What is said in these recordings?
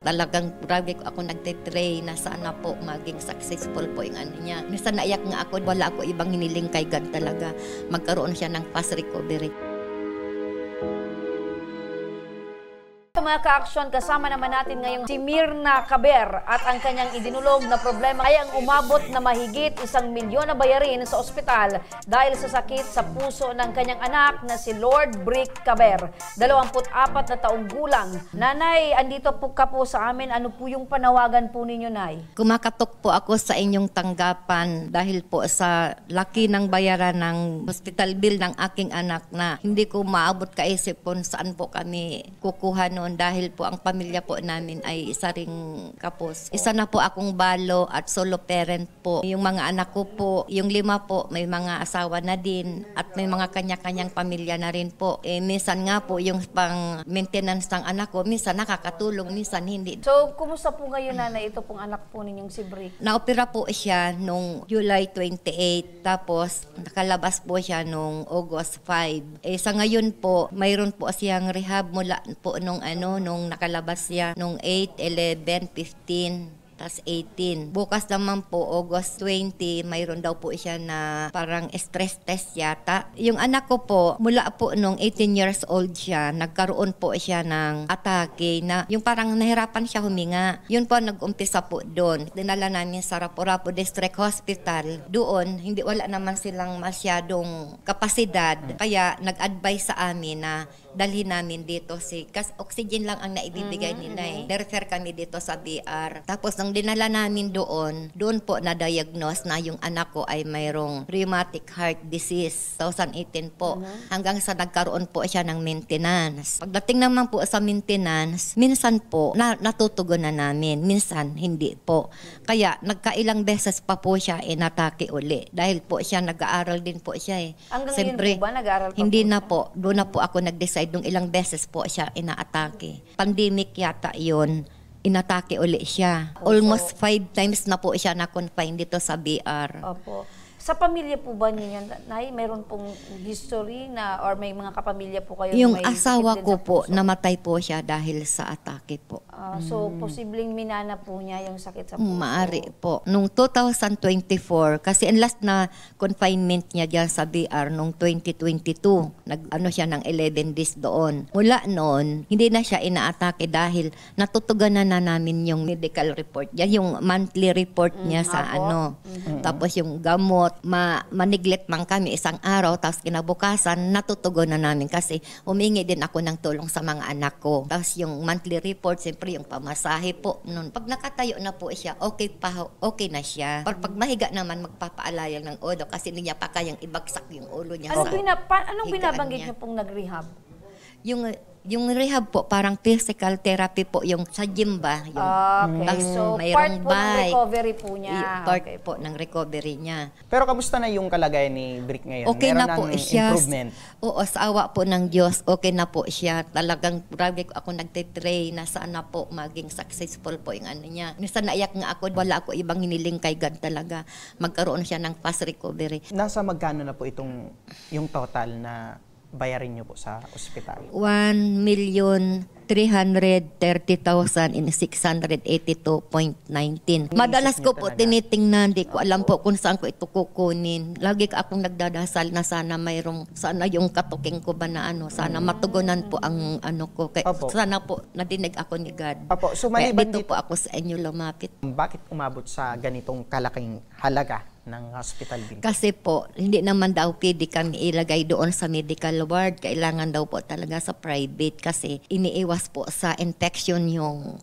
Talagang grabe ko ako nagtitrain na sana po maging successful po yung ano niya. Minsan naiyak nga ako, wala ako ibang hiniling kay God talaga. Magkaroon siya ng fast recovery. Mga ka-aksyon, kasama naman natin ngayong si Mirna Caber at ang kanyang idinulog na problema ay ang umabot na mahigit 1 milyon na bayarin sa ospital dahil sa sakit sa puso ng kanyang anak na si Lord Brick Caber, 24 na taong gulang. Nanay, andito po ka po sa amin. Ano po yung panawagan po ninyo, Nay? Kumakatok po ako sa inyong tanggapan dahil po sa laki ng bayaran ng hospital bill ng aking anak na hindi ko maabot kaisip kung saan po kami kukuha noon dahil po ang pamilya po namin ay isa ring kapos. Isa na po akong balo at solo parent po. Yung mga anak ko po, yung 5 po, may mga asawa na din at may mga kanya-kanyang pamilya na rin po. Minsan nga po yung pang maintenance ng anak ko, minsan nakakatulong, minsan hindi. So, kumusta po ngayon, Nanay, ito pong anak po ninyong si Brick? Naopera po siya nung July 28, tapos nakalabas po siya nung August 5. Sa ngayon po, mayroon po siyang rehab mula po nung nakalabas siya nung 8, 11, 15. Tas 18. Bukas naman po, August 20, mayroon daw po siya na parang stress test yata. Yung anak ko po, mula po nung 18 years old siya, nagkaroon po siya ng atake na yung parang nahirapan siya huminga. Yun po, nag-umpisa po doon. Dinala namin sa Rapu-Rapu District Hospital. Doon, wala naman silang masyadong kapasidad. Kaya nag-advise sa amin na dalhin namin dito kasi oxygen lang ang naibibigay nila eh. Refer kami dito sa BR. Tapos nung dinala namin doon po na-diagnose na yung anak ko ay mayroong rheumatic heart disease. 2018 po. Hanggang sa nagkaroon po siya ng maintenance. Pagdating naman po sa maintenance, minsan po natutugon na namin. Minsan hindi po. Kaya nagkailang beses pa po siya inatake uli. Dahil po siya nag-aaral din po siya eh. Hanggang Siyempre, ngayon po ba nag-aaral pa hindi po na siya? po. Doon na po ako nag-decide nung ilang beses po siya inaatake. Pandemic yata yun. Inatake uli siya. Almost 5 times na po siya na-confine dito sa BR. Opo. Sa pamilya po ba ninyo, Nay, meron pong history na or may mga kapamilya po kayo? Yung may asawa sakit din ko sa po, puso? namatay po siya dahil sa atake po. So, posibleng minana po niya yung sakit sa puso? Maari po. Nung 2024, kasi ang last na confinement niya dyan sa BR nung 2022, nag-ano siya ng 11 days doon. Mula noon, hindi na siya inaatake dahil natutuganan na namin yung medical report niya, yung monthly report niya sa ano. Tapos yung gamot, maniglet man kami isang araw, tapos kinabukasan, natutugon na namin kasi humingi din ako ng tulong sa mga anak ko. Tapos yung monthly report, siyempre yung pamasahe po. Noon, pag nakatayo na po siya, okay na siya. Pag mahiga naman, magpapaalayang ng ulo kasi hindi niya pa kayang ibagsak yung ulo niya. Anong higaan binabanggit niya. niyo pong nag-rehab? Yung rehab po, parang physical therapy po, yung sa gym ba? Yung, Okay, so mayroong part po ng bike. recovery po niya. Part po ng recovery niya. Pero kamusta na yung kalagayan ni Brick ngayon? Okay Meron na po ng siya. improvement? Oo, sa awa po ng Diyos, okay na po siya. Talagang grabe ko ako nagtitrain na sana po maging successful po yung ano niya. Minsan naiyak nga ako, wala ako ibang hiniling kay God talaga. Magkaroon siya ng fast recovery. Nasa magkano na po yung total na bayarin niyo po sa ospital? 1,330,682.19. Madalas ko po tinitingnan, di ko alam po kung saan ko ito kukunin. Lagi akong nagdadasal na sana yung katuking ko ba na sana matugunan po ang ano ko. Kaya sana po nadinig ako ni God. Opo, so Kaya maliban dito po ako sa inyo lumapit. Bakit umabot sa ganitong kalaking halaga ng hospital bill? Kasi po, hindi naman daw pwede kami ilagay doon sa medical ward. Kailangan daw po talaga sa private kasi iniiwas po sa infection yung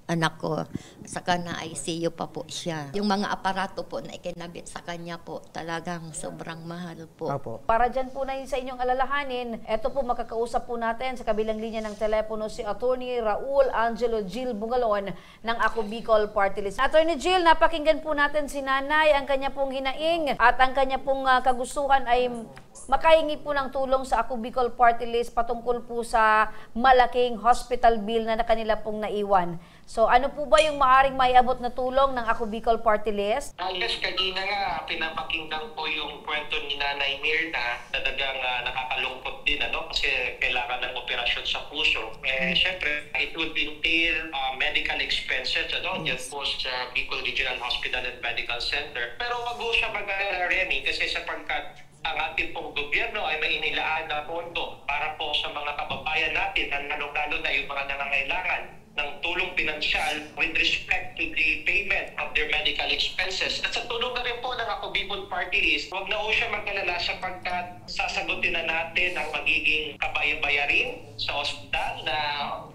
anak ko. Saka na ICU pa po siya. Yung mga aparato po na ikinabit sa kanya po, talagang sobrang mahal po. Opo. Para dyan po na sa inyong alalahanin, eto po makakausap po natin sa kabilang linya ng telepono si Attorney Raul Angelo Jill Bungalon ng Ako Bicol Party List. Attorney Jill, napakinggan po natin si Nanay, ang kanya pong hinaing at ang kanya pong kagustuhan ay makahingi po ng tulong sa Ako Bicol Party List patungkol po sa malaking hospital bill na kanila pong naiwan. So ano po ba yung maaaring maiabot na tulong ng Ako Bicol Party List? Yes, kanina nga pinapakinggan po yung kwento ni Nanay Mirna. Talagang nakakalungkot din kasi kailangan ng operasyon sa puso. Syempre, it would entail medical expenses dyan po sa Bicol Regional Hospital and Medical Center. Pero wag po siya mag-alala, Remy, kasi sapagkat ang ating pong gobyerno ay may inilaan na pondo para po sa mga kababayan natin, lalo-lalo na yung mga nangangailangan ng tulong pinansyal with respect to the payment of their medical expenses. At sa tulong na rin po ng Ako Bicol Party List, huwag na po siya mag-alala sapagkat sasagutin na natin ang magiging kabayarin sa ospital na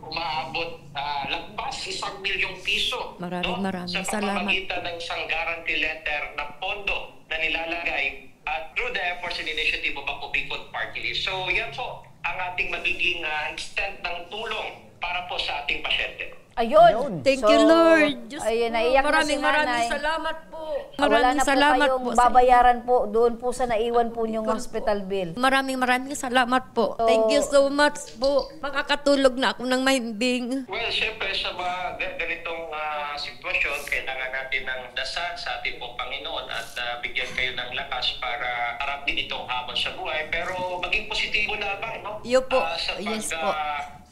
umaabot lagpas 1 milyong piso. Maraming sa salamat. pamamagitan ng isang guarantee letter na pondo na nilalagay through the efforts and initiative of Ako Bicol Party List. So yan po ang ating magiging extent ng tulong para po sa ating pasyente. Ayun. Thank you, Lord. Diyos ayun, ko, naiyak na si maraming Nanay. salamat po. Wala Maraming na po salamat kayong po. babayaran po doon po sa naiwan po yung hospital bill. Maraming salamat po. So, Thank you so much po. Makakatulog na ako ng mahimbing. Well, syempre sa mga ganitong sitwasyon, kailangan natin ng dasal sa ating pong Panginoon at bigyan kayo ng lakas para harapin itong hamon sa buhay. Pero maging positibo lamang, Yo po. Sa Yes po.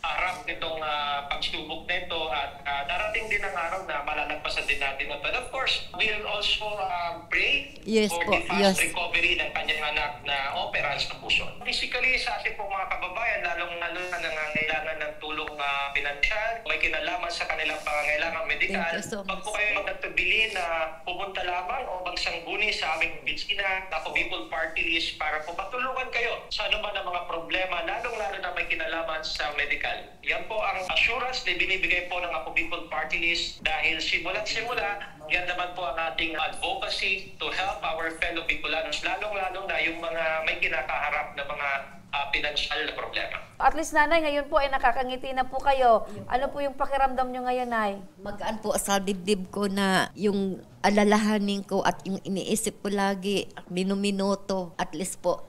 harap nitong pagsubok nito at darating din ang araw na malalagpasan din natin. But of course, we'll also pray Yes for po, the fast yes. recovery ng kanyang anak na operan sa puso. Basically, sa ating pong mga kababayan, lalong-lalo na nangangailangan ng tulong pinansyal, may kinalaman sa kanilang pangangailangan medikal, Thank you so pag much. po kayo magtatubili na pumunta lamang o magsangguni sa aming opisina, Ako Bicol Party List, para po matulungan kayo sa anuman ang mga problema, lalong-lalo na may kinalaman sa medical. Yan po ang assurance na binibigay po ng Ako Bicol Party List dahil simula't simula, yan naman po ang ating advocacy to help our fellow Bicolanos, lalong-lalo na yung mga may kinakaharap na mga pinansyal na problema. At least Nanay, ngayon po ay nakakangiti na po kayo. Ano po yung pakiramdam nyo ngayon, Nay? Magaan po sa dibdib ko na yung alalahanin ko at yung iniisip ko lagi, minuminuto, at least po,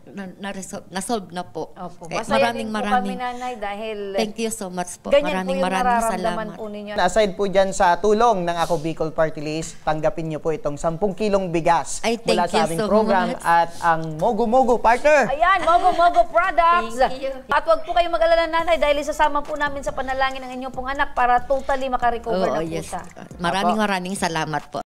na-solve na po. Opo. Kaya Masayahin po kami, Nanay, dahil Thank you so much po. ganyan po yung Maraming nararamdaman salamat. po ninyo. Aside po dyan sa tulong ng Ako Bicol Party List, tanggapin niyo po itong 10 kilong bigas Ay, thank mula you sa aming so program much. at ang Mogo Mogo partner. Ayan, Mogo Products. Thank you. At wag po kayong mag-alala, Nanay, dahil isasama po namin sa panalangin ng inyong pong anak para totally makarecover Oo, na po yes. siya. Maraming salamat po.